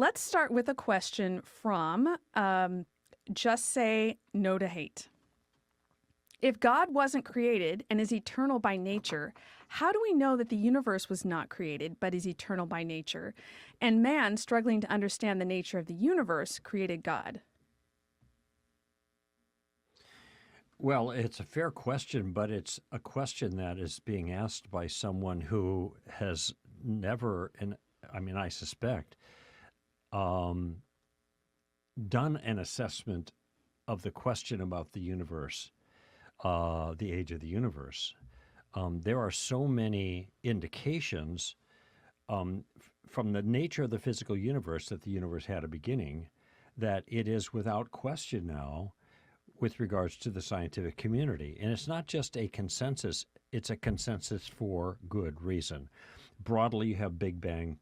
Let's start with a question from Just Say No to Hate. If God wasn't created and is eternal by nature, how do we know that the universe was not created but is eternal by nature? And man, struggling to understand the nature of the universe, created God? Well, it's a fair question, but it's a question that is being asked by someone who has never, and I mean, I suspect, um, done an assessment of the question about the universe, the age of the universe. There are so many indications from the nature of the physical universe that the universe had a beginning that it is without question now with regards to the scientific community. And it's not just a consensus, it's a consensus for good reason. Broadly, you have Big Bang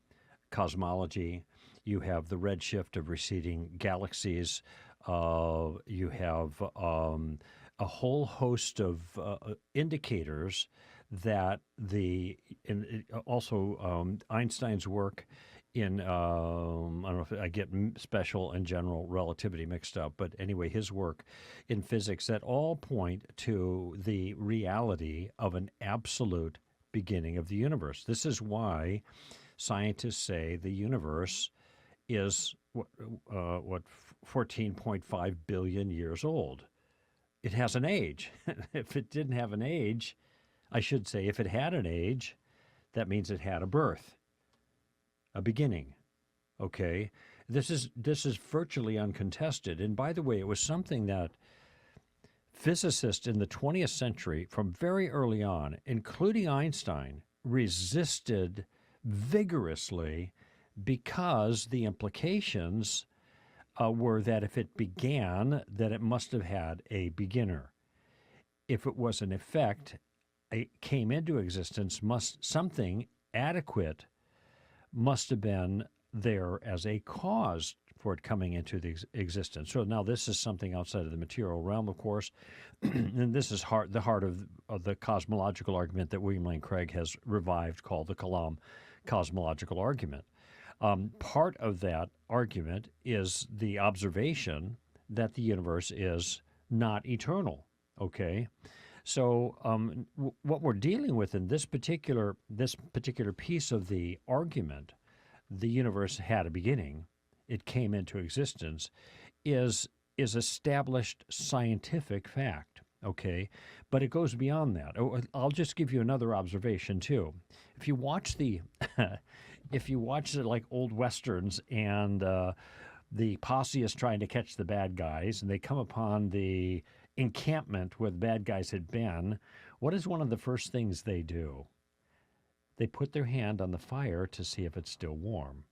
cosmology, you have the redshift of receding galaxies, you have a whole host of indicators that also Einstein's work in, I don't know if I get special and general relativity mixed up, but anyway, his work in physics that all point to the reality of an absolute beginning of the universe. This is why scientists say the universe is what 14.5 billion years old. It has an age. If it didn't have an age, I should say, if it had an age, that means it had a birth, a beginning. Okay, this is virtually uncontested. And by the way, it was something that physicists in the 20th century, from very early on, including Einstein, resisted vigorously because the implications were that if it began, that it must have had a beginner. If it was an effect, it came into existence, something adequate must have been there as a cause for it coming into the existence. So now this is something outside of the material realm, of course, and this is the heart of the cosmological argument that William Lane Craig has revived, called the Kalam cosmological argument. Part of that argument is the observation that the universe is not eternal. Okay, so what we're dealing with in this particular piece of the argument, the universe had a beginning, it came into existence, is established scientific fact. Okay, but it goes beyond that. I'll just give you another observation too. If you watch like old westerns and the posse is trying to catch the bad guys and they come upon the encampment where the bad guys had been, what is one of the first things they do? They put their hand on the fire to see if it's still warm.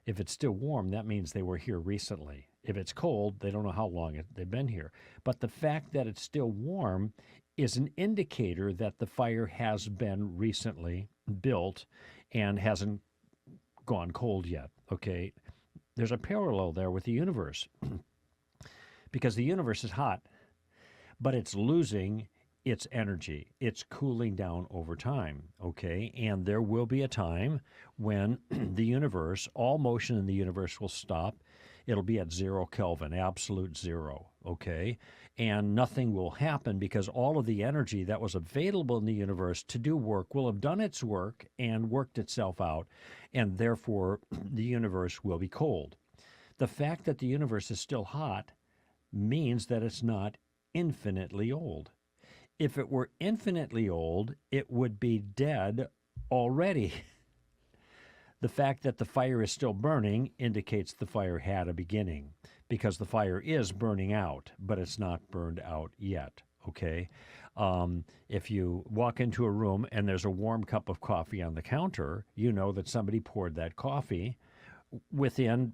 If it's still warm, that means they were here recently. If it's cold, they don't know how long they've been here. But the fact that it's still warm is an indicator that the fire has been recently built and hasn't gone cold yet. Okay, there's a parallel there with the universe because the universe is hot, but it's losing its energy. It's cooling down over time, okay? And there will be a time when the universe, all motion in the universe will stop. It'll be at 0 Kelvin, absolute zero, okay? And nothing will happen because all of the energy that was available in the universe to do work will have done its work and worked itself out, and therefore the universe will be cold. The fact that the universe is still hot means that it's not infinitely old. If it were infinitely old, it would be dead already. The fact that the fire is still burning indicates the fire had a beginning because the fire is burning out, but it's not burned out yet, okay? If you walk into a room and there's a warm cup of coffee on the counter, you know that somebody poured that coffee within,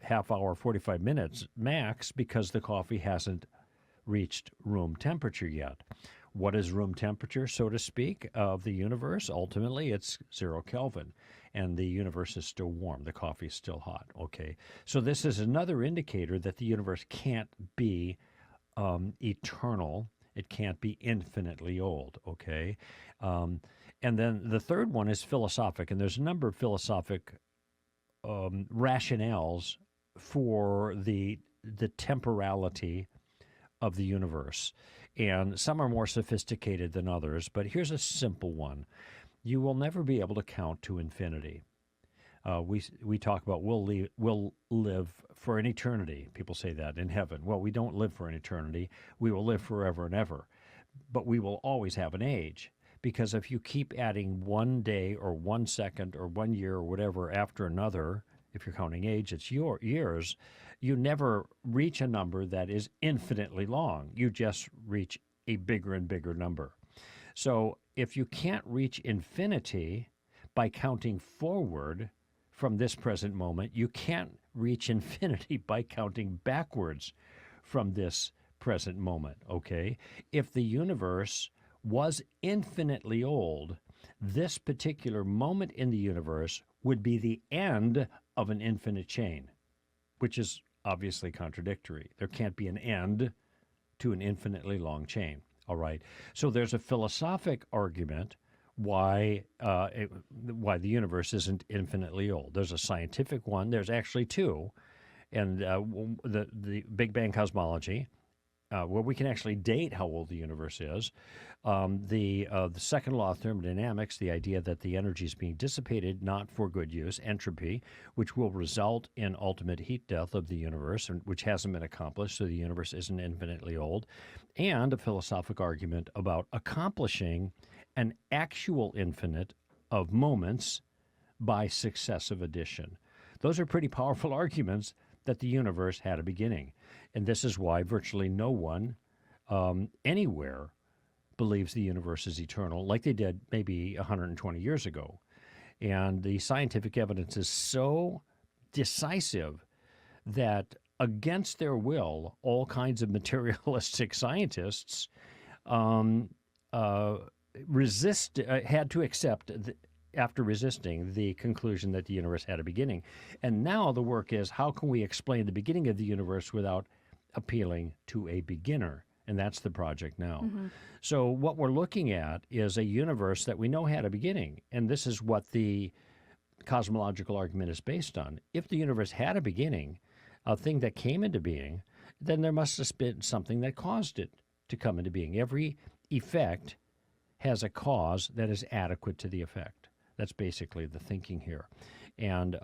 half hour, 45 minutes max because the coffee hasn't reached room temperature yet. What is room temperature, so to speak, of the universe? Ultimately, it's 0 Kelvin, and the universe is still warm. The coffee is still hot, okay? So this is another indicator that the universe can't be eternal. It can't be infinitely old, okay? And then the third one is philosophic, and there's a number of philosophic rationales for the temporality of the universe. And some are more sophisticated than others, but here's a simple one. You will never be able to count to infinity. We talk about we'll live for an eternity. People say that in heaven. Well, we don't live for an eternity. We will live forever and ever. But we will always have an age. Because if you keep adding 1 day or 1 second or 1 year or whatever after another, if you're counting age, it's your years, you never reach a number that is infinitely long. You just reach a bigger and bigger number. So if you can't reach infinity by counting forward from this present moment, you can't reach infinity by counting backwards from this present moment, okay? If the universe was infinitely old, this particular moment in the universe would be the end of an infinite chain, which is obviously contradictory. There can't be an end to an infinitely long chain, all right? So there's a philosophic argument why the universe isn't infinitely old. There's a scientific one. There's actually two, and the Big Bang cosmology, where we can actually date how old the universe is. The second law of thermodynamics, the idea that the energy is being dissipated not for good use, entropy, which will result in ultimate heat death of the universe, which hasn't been accomplished, so the universe isn't infinitely old, and a philosophic argument about accomplishing an actual infinite of moments by successive addition. Those are pretty powerful arguments that the universe had a beginning. And this is why virtually no one anywhere believes the universe is eternal, like they did maybe 120 years ago. And the scientific evidence is so decisive that against their will, all kinds of materialistic scientists had to accept, after resisting, the conclusion that the universe had a beginning. And now the work is, how can we explain the beginning of the universe without appealing to a beginner? And that's the project now. Mm-hmm. So what we're looking at is a universe that we know had a beginning. And this is what the cosmological argument is based on. If the universe had a beginning, a thing that came into being, then there must have been something that caused it to come into being. Every effect has a cause that is adequate to the effect. That's basically the thinking here. And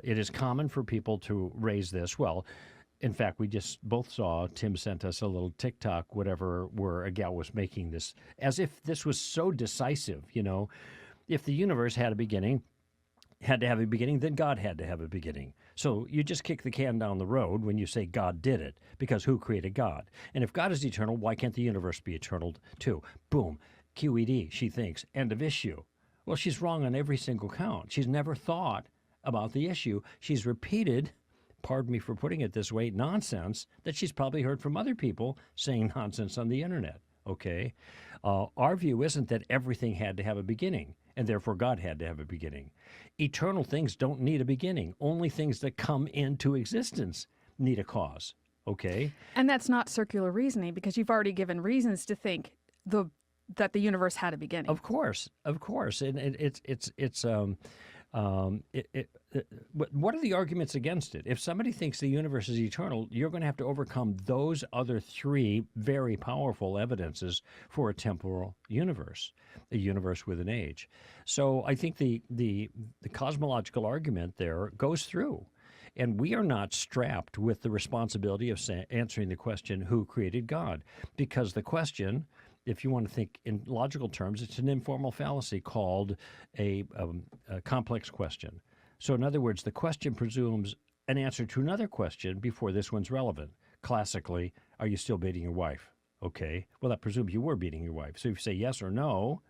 it is common for people to raise this. Well, in fact, we just both saw, Tim sent us a little TikTok, whatever, where a gal was making this, as if this was so decisive, you know. If the universe had to have a beginning, then God had to have a beginning. So you just kick the can down the road when you say God did it, because who created God? And if God is eternal, why can't the universe be eternal too? Boom, QED, she thinks, end of issue. Well, she's wrong on every single count. She's never thought about the issue. She's repeated, pardon me for putting it this way, nonsense that she's probably heard from other people saying nonsense on the internet, okay? Our view isn't that everything had to have a beginning, and therefore God had to have a beginning. Eternal things don't need a beginning. Only things that come into existence need a cause, okay? And that's not circular reasoning, because you've already given reasons to think that the universe had a beginning. Of course, and what are the arguments against it? If somebody thinks the universe is eternal, you're going to have to overcome those other three very powerful evidences for a temporal universe, a universe with an age. So I think the cosmological argument there goes through. And we are not strapped with the responsibility of answering the question, who created God? Because the question, if you want to think in logical terms, it's an informal fallacy called a complex question. So in other words, the question presumes an answer to another question before this one's relevant. Classically, are you still beating your wife? Okay, well, that presumes you were beating your wife. So if you say yes or no,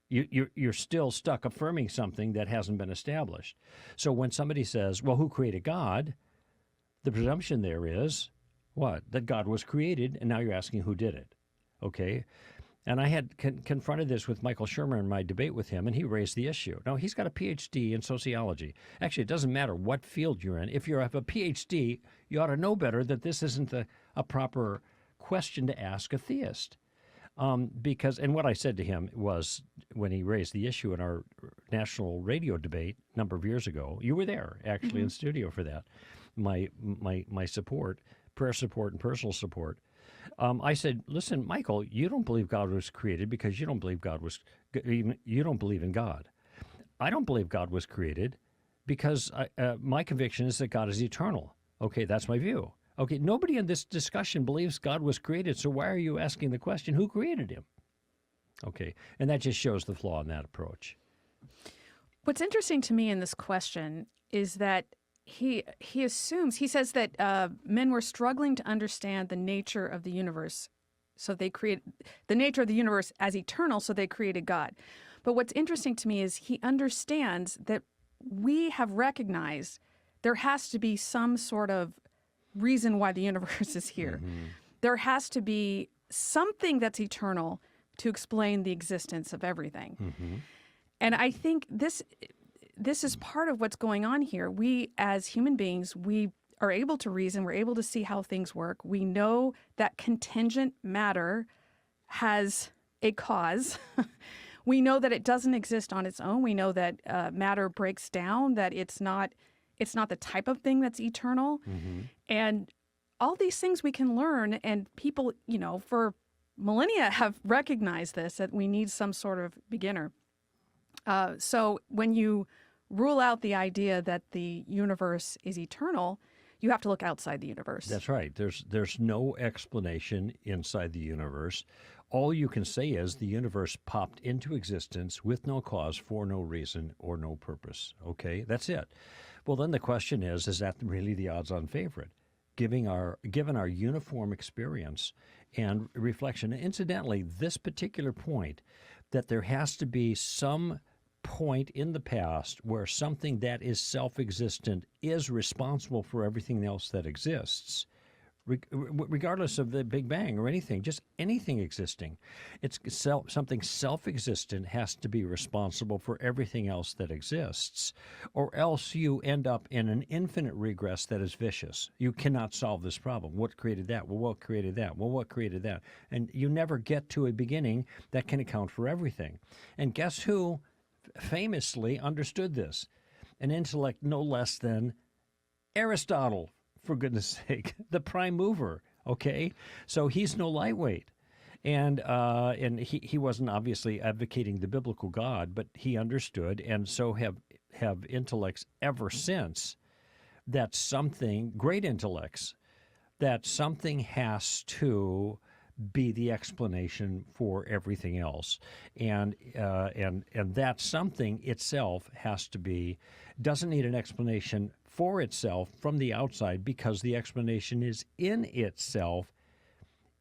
you're still stuck affirming something that hasn't been established. So when somebody says, well, who created God? The presumption there is, what? That God was created, and now you're asking who did it. Okay? And I had confronted this with Michael Shermer in my debate with him, and he raised the issue. Now, he's got a PhD in sociology. Actually, it doesn't matter what field you're in. If you have a PhD, you ought to know better that this isn't a proper question to ask a theist. Because, and what I said to him was when he raised the issue in our national radio debate a number of years ago, you were there actually in studio for that, my support, prayer support and personal support. I said, listen, Michael, you don't believe God was created because you don't believe you don't believe in God. I don't believe God was created because my conviction is that God is eternal. Okay, that's my view. Okay, nobody in this discussion believes God was created, so why are you asking the question, who created him? Okay, and that just shows the flaw in that approach. What's interesting to me in this question is that he says that men were struggling to understand the nature of the universe, so they create the nature of the universe as eternal, so they created God. But what's interesting to me is he understands that we have recognized there has to be some sort of reason why the universe is here. There has to be something that's eternal to explain the existence of everything. And I think this is part of what's going on here. We, as human beings, we are able to reason. We're able to see how things work. We know that contingent matter has a cause. We know that it doesn't exist on its own. We know that matter breaks down, that it's not the type of thing that's eternal. And all these things we can learn, and people, for millennia have recognized this, that we need some sort of beginner. So when you rule out the idea that the universe is eternal, you have to look outside the universe. That's right. There's no explanation inside the universe. All you can say is the universe popped into existence with no cause, for no reason, or no purpose. Okay, that's it. Well, then the question is that really the odds-on favorite? Given our uniform experience and reflection. Incidentally, this particular point, that there has to be some point in the past where something that is self-existent is responsible for everything else that exists, regardless of the Big Bang or anything, just anything existing. It's something self-existent has to be responsible for everything else that exists, or else you end up in an infinite regress that is vicious. You cannot solve this problem. What created that? Well, what created that? Well, what created that? And you never get to a beginning that can account for everything. And guess who famously understood this? An intellect no less than Aristotle, for goodness sake, the prime mover, okay? So he's no lightweight. And he wasn't obviously advocating the biblical God, but he understood, and so have intellects ever since, that something, great intellects, that something has to be the explanation for everything else. And that something itself doesn't need an explanation for itself from the outside, because the explanation is in itself.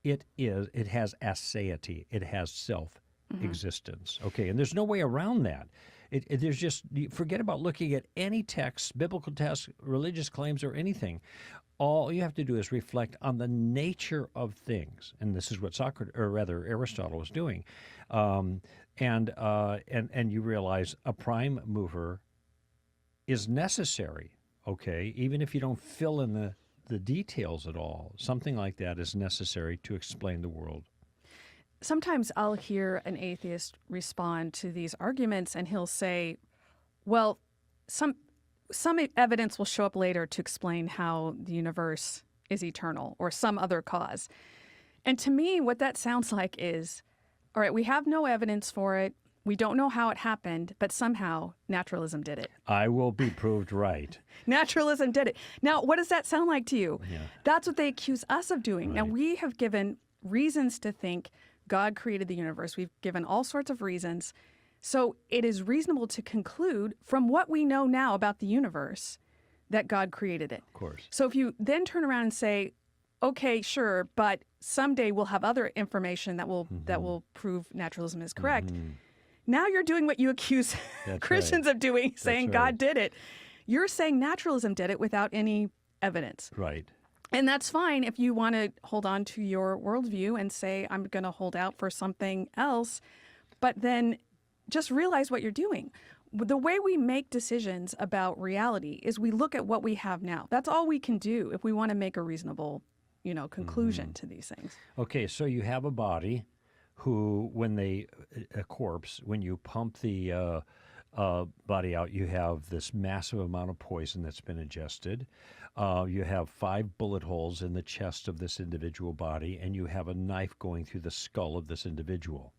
It has aseity. It has self-existence. Okay, and there's no way around that. There's just, forget about looking at any text, biblical texts, religious claims, or anything. All you have to do is reflect on the nature of things, and this is what Aristotle was doing, and you realize a prime mover is necessary. Okay, even if you don't fill in the details at all, something like that is necessary to explain the world. Sometimes I'll hear an atheist respond to these arguments, and he'll say, well, some evidence will show up later to explain how the universe is eternal, or some other cause. And to me, what that sounds like is, all right, we have no evidence for it. We don't know how it happened, but somehow naturalism did it. I will be proved right. Naturalism did it. Now, what does that sound like to you? Yeah. That's what they accuse us of doing. Right. Now, we have given reasons to think God created the universe. We've given all sorts of reasons. So it is reasonable to conclude from what we know now about the universe that God created it. Of course. So if you then turn around and say, okay, sure, but someday we'll have other information that will prove naturalism is correct. Now you're doing what you accuse Christians of doing, saying God did it. You're saying naturalism did it without any evidence. Right. And that's fine if you want to hold on to your worldview and say, I'm going to hold out for something else. But then just realize what you're doing. The way we make decisions about reality is we look at what we have now. That's all we can do if we want to make a reasonable, conclusion to these things. Okay, so you have a body who, when a corpse, when you pump the body out, you have this massive amount of poison that's been ingested. You have 5 bullet holes in the chest of this individual body, and you have a knife going through the skull of this individual.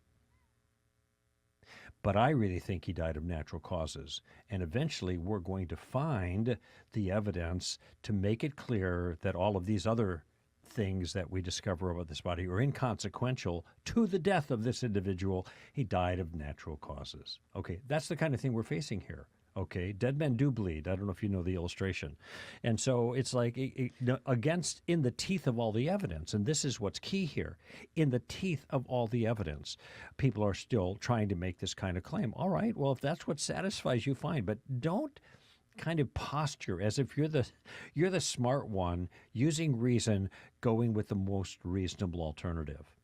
But I really think he died of natural causes. And eventually we're going to find the evidence to make it clear that all of these other things that we discover about this body are inconsequential to the death of this individual. He died of natural causes. Okay, that's the kind of thing we're facing here. Okay, dead men do bleed. I don't know if you know the illustration. And so it's like against, in the teeth of all the evidence, and this is what's key here, in the teeth of all the evidence, people are still trying to make this kind of claim. All right, well, if that's what satisfies you, fine, but don't kind of posture as if you're the smart one, using reason, going with the most reasonable alternative.